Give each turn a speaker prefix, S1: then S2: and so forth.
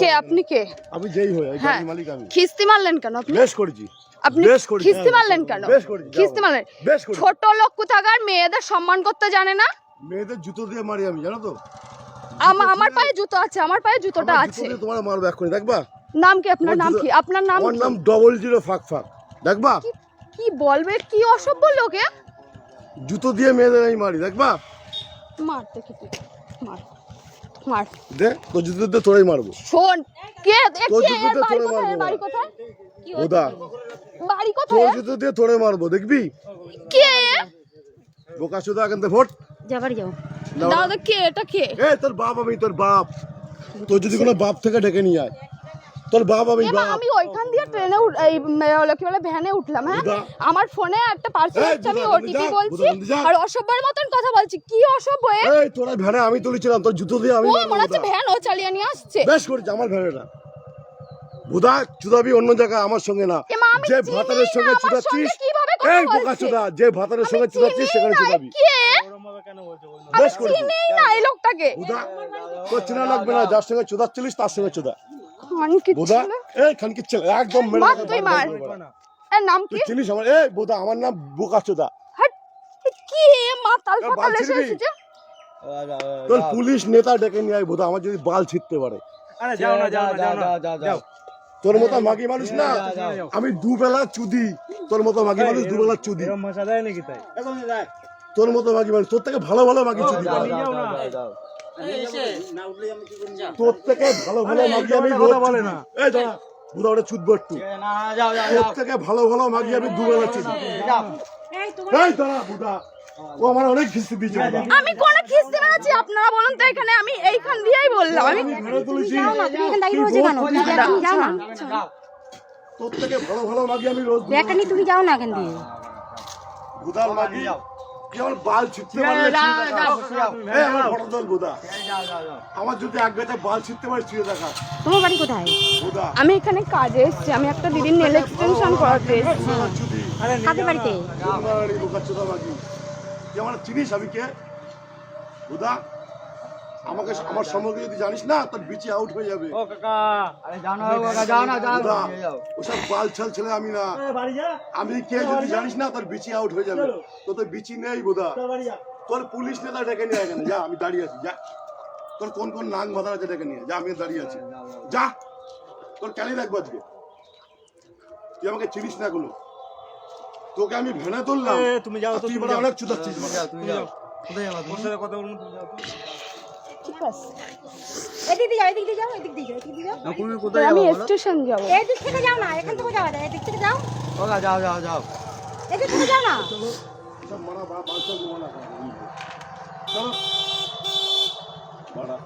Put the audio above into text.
S1: কে আপনি কে?
S2: আমি যেই হই গাড়ির মালিক আমি।
S1: খিস্তি মারলেন কেন আপনি?
S2: বেশ করেছি।
S1: আপনি খিস্তি মারলেন কেন? খিস্তি মারলেন? ছোট লোক কোথাকার, মেয়েদের সম্মান করতে জানে না।
S2: মেয়েদের জুতো দিয়ে মারি আমি, জানো তো?
S1: আমার পায়ে জুতো আছে, আমার পায়ে জুতোটা আছে।
S2: তোমার মারবো এক্ষুনি, দেখবা?
S1: নাম কি আপনার? নাম কি আপনার? নাম
S2: আমার নাম 00 ফাক ফাক, দেখবা?
S1: কি বলবে, কি অসভ্য লোকে।
S2: জুতো দিয়ে মেয়েদের আমি মারি, দেখবা?
S1: মার দেখি তুই, মার মার
S2: দে, তো জুতো দিয়ে তোরাই মারবো।
S1: শোন, কে
S2: তোর জুতো দিয়ে তোরে মারবো।
S1: বাড়ি কোথায়?
S2: ওদা
S1: বাড়ি কোথায়?
S2: তোর জুতো দিয়ে তোরে মারবো, দেখবি?
S1: কে?
S2: বোকা চোদা, এখান থেকে ভোট
S1: যা বাড়ি যাও। দাদা কে এটা? কে?
S2: তোর বাপ আমি, তোর বাপ। তোর যদি কোনো বাপ থেকে ডেকে নিয়ে আয়, তোর বাপ আমি।
S1: আমি ওইখান দিয়ে ট্রেনে এই কি বলে ভ্যানে উঠলাম। হ্যাঁ, আমার ফোনে একটা পার্সেল আসছে, আমি ওটিপি বলছি আর অসভ্যের মতন কথা বলছি। কি অসভ্য?
S2: এই তোরা ভ্যানে আমি তুলেছিলাম, তোর জুতো দিয়ে আমি।
S1: ও মনে হচ্ছে ভ্যান ও চালিয়ে নিয়ে আসছে।
S2: বেশ করেছে, আমার ভ্যানেটা। বুদা চুদাবি অন্য জায়গায়, আমার সঙ্গে না। যে ভাতারের সঙ্গে চুদাচ্ছিস, এই বোকা চুদা, যে ভাতারের সঙ্গে চুদাচ্ছিস সেখানে চুদাবি। বেশ করেছিস।
S1: চিনি না এই লোকটাকে।
S2: বুদা তোর চেনা লাগবে না, যার সঙ্গে চুদাচ্ছিলিস তার সঙ্গে চুদা। বুদা এই খানকির ছেলে, একদম মেরে
S1: মার তুই মার। এর নাম কি?
S2: চিনিস আমার? এই বুদা, আমার নাম বোকা চুদা।
S1: কি মাতাল ফাতাল এসেছে?
S2: তোর পুলিশ নেতা ডেকে নিয়ে আয় বুদা, আমার যদি বাল ছিঁড়তে পারে।
S3: আরে যাও না, যাও না, যাও।
S2: তোর মতো মাগি মানুষ না আমি, দুবেলা চুদি। তোর মতো মাগি মানুষ দুবেলা চুদি।
S3: এরকম মশা দেয় নাকি তাই?
S2: তোর মতো মাগি মানুষ, তোর থেকে ভালো ভালো মাগি চুদি। তোর থেকে ভালো ভালো মাগি আমি
S3: কথা বলে না।
S2: এই দাঁড়া বুদা, ওটা চুদবো একটু। তোর থেকে ভালো ভালো মাগি আমি দুবেলা চুদি। এই দাঁড়া বুদা, ও আমার অনেক খিস্তি দিয়েছে।
S1: আমি কোন খিস্তি মেরেছি? আপনারা বলুন তো এখানে। আমি এইখান দিয়েই বললাম। আমি
S2: ঘরে তুলেছি।
S4: তুমি এখান দাঁড়িয়ে রয়েছে কেন? তুমি যাও না।
S2: তোর থেকে ভালো ভালো মাগি আমি রোজ
S4: ব্যাগটা নিয়ে তুমি যাও না এখান দিয়ে।
S2: বুদার মাগি কি আমার বাল ছিঁড়তে পারলে এই আমার ফটো তোল বুদা। আমার যদি এক গাছে বাল ছিঁড়তে পারে ছিঁড়ে দেখা।
S4: তোমার বাড়ি কোথায়?
S2: বুদা
S1: আমি এখানে কাজে এসেছি। আমি একটা দিদির নেল এক্সটেনশন করাতে এসেছি।
S4: কাদের বাড়িতে?
S2: তোমারই বোকা চোদা মাগি। তুই আমার চিনিস আমি কে? বুদা আমাকে, আমার সম্পর্কে যদি জানিস না তোর বিচি আউট হয়ে যাবে।
S3: ও কাকা, আরে যাও না কাকা, যাও না, যাও।
S2: বুদা ওসব বাল ছাল ছেলে আমি না।
S3: বাড়ি যা।
S2: আমি কে যদি জানিস না তোর বিচি আউট হয়ে যাবে। তোর বিচি নেই বুদা। তোর পুলিশ নেতা ডেকে নিয়ে এখানে যা, আমি দাঁড়িয়ে আছি যা। তোর কোন কোন নাং মাথা আছে ডেকে নিয়ে যা, আমি দাঁড়িয়ে আছি যা। তোর ক্যালি রাখবো আজকে। তুই আমাকে চিনিস না কোনো, তোকে আমি ভেনে তুললাম।
S3: তুমি যাও তো,
S2: তুই
S3: তুমি
S2: বড়
S3: যাও।
S2: অনেক চুদাচ্ছিস।
S3: তুমি যাও। কোথায় যাবা? তোমার সাথে কথা বলবো, তুমি যাও তো।
S1: ঠিক আছে,
S4: এদিক দিয়ে যাও, এদিক দিয়ে যাও, এদিক দিয়ে যাও, এদিক দিয়ে যাও।
S3: না, তুমি কোথায়
S1: আমি
S3: যাবা বলো?
S1: স্টেশন যাব।
S4: এদিক থেকে যাও না, এখান থেকে যাও না, এদিক থেকে যাও,
S3: ওকা, যাও, যাও, যাও।
S4: এদিক থেকে যাও না।
S2: সব মারা বাল ছাল মারা চলো বাড়া।